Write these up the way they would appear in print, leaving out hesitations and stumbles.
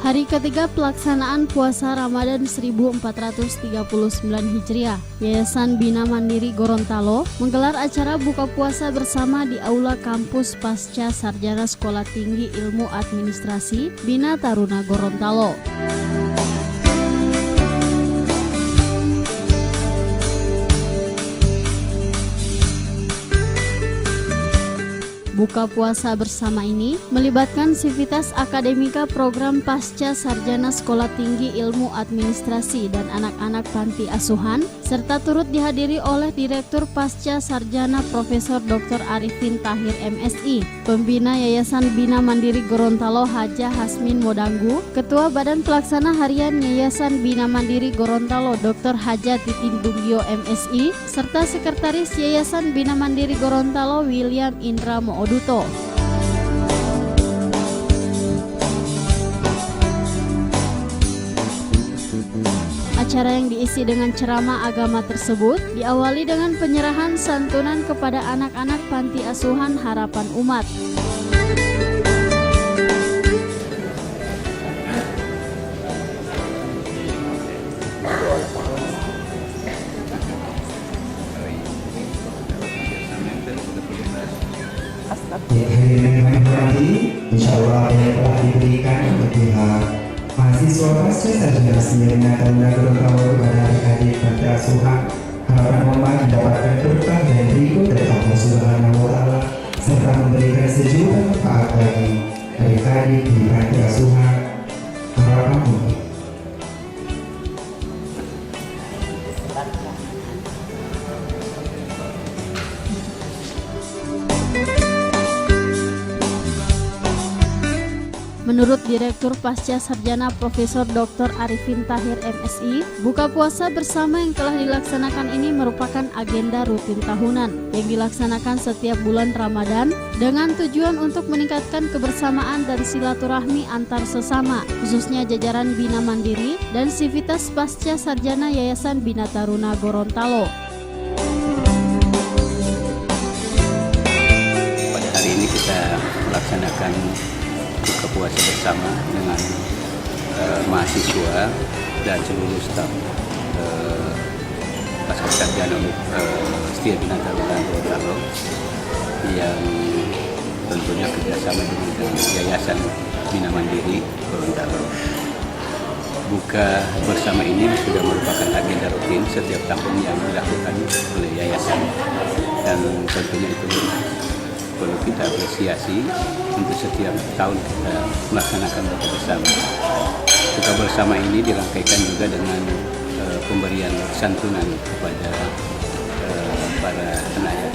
Hari ketiga pelaksanaan puasa Ramadan 1439 Hijriah, Yayasan Bina Mandiri Gorontalo menggelar acara buka puasa bersama di Aula Kampus Pasca Sarjana Sekolah Tinggi Ilmu Administrasi Bina Taruna Gorontalo. Buka puasa bersama ini melibatkan sivitas akademika program Pasca Sarjana Sekolah Tinggi Ilmu Administrasi dan anak-anak panti asuhan, serta turut dihadiri oleh Direktur Pasca Sarjana Profesor Dr. Arifin Tahir MSI, Pembina Yayasan Bina Mandiri Gorontalo Haja Hasmin Modanggu, Ketua Badan Pelaksana Harian Yayasan Bina Mandiri Gorontalo Dr. Haja Titin Dunggio MSI, serta Sekretaris Yayasan Bina Mandiri Gorontalo William Indra Mooduto. Acara yang diisi dengan ceramah agama tersebut diawali dengan penyerahan santunan kepada anak-anak panti asuhan Harapan Umat. Insya Allah yang telah diberikan untuk pihak mahasiswa pasca sarjana Bina Taruna Gorontalo kepada adik-adik panti asuhan Harapan Umat mendapatkan berkah dan ridho dari Allah Subhanahu wa Ta'ala serta memberikan sejumlah manfaat bagi adik-adik di panti asuhan Harapan Umat. Menurut Direktur Pasca Sarjana Profesor Dr. Arifin Tahir MSI, buka puasa bersama yang telah dilaksanakan ini merupakan agenda rutin tahunan yang dilaksanakan setiap bulan Ramadan dengan tujuan untuk meningkatkan kebersamaan dan silaturahmi antar sesama, khususnya jajaran Bina Mandiri dan sivitas Pasca Sarjana Yayasan Bina Taruna Gorontalo. Pada hari ini kita melaksanakan buka puasa bersama dengan mahasiswa dan seluruh staf Pasca Sarjana Setia Bina Taruna Gorontalo yang tentunya kerjasama dengan Yayasan Bina Mandiri Gorontalo. Buka bersama ini sudah merupakan agenda rutin setiap tahun yang dilakukan oleh yayasan, dan tentunya itu perlu kita apresiasi untuk setiap tahun kita melaksanakan buka bersama. Buka bersama ini dirangkaikan juga dengan pemberian santunan kepada para tenaga.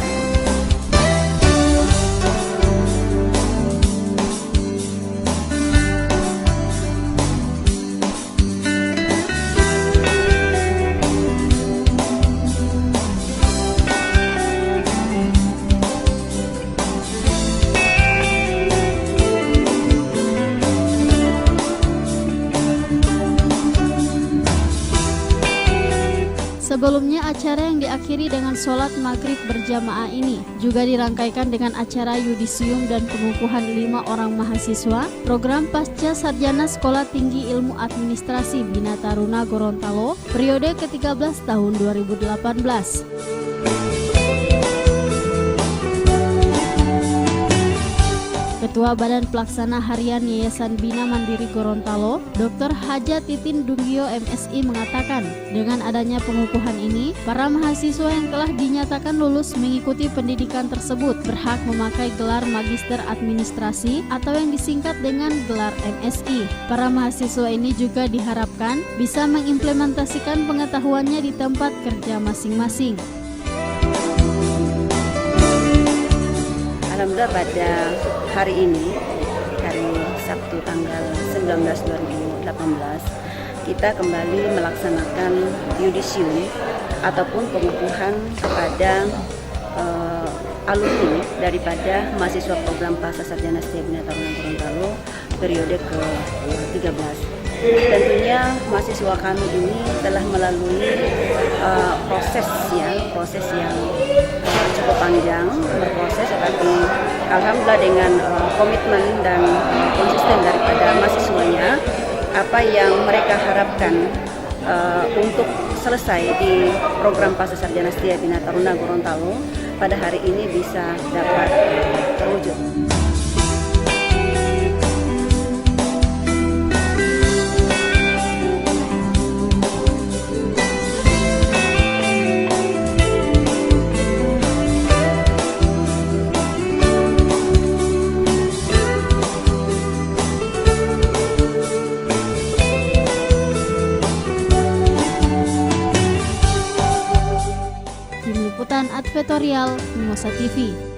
Sebelumnya acara yang diakhiri dengan sholat maghrib berjamaah ini juga dirangkaikan dengan acara yudisium dan pengukuhan 5 orang mahasiswa program Pasca Sarjana Sekolah Tinggi Ilmu Administrasi Bina Taruna Gorontalo periode ke-13 tahun 2018. Ketua Badan Pelaksana Harian Yayasan Bina Mandiri Gorontalo, Dr. Haja Titin Dunggio MSI mengatakan, dengan adanya pengukuhan ini, para mahasiswa yang telah dinyatakan lulus mengikuti pendidikan tersebut berhak memakai gelar Magister Administrasi atau yang disingkat dengan gelar MSI. Para mahasiswa ini juga diharapkan bisa mengimplementasikan pengetahuannya di tempat kerja masing-masing. Alhamdulillah pada hari ini, hari Sabtu tanggal 19 2018, kita kembali melaksanakan yudisium ataupun pengukuhan kepada alumni daripada mahasiswa program Pasca Sarjana Setia Bina Taruna Gorontalo periode ke-13. Tentunya mahasiswa kami ini telah melalui proses yang cukup panjang, berproses, tetapi alhamdulillah dengan komitmen dan konsisten daripada mahasiswanya, apa yang mereka harapkan untuk selesai di program Pasca Sarjana Setia Bina Taruna Gorontalo pada hari ini bisa dapat terwujud. Tim Liputan Advertorial Mimosa TV.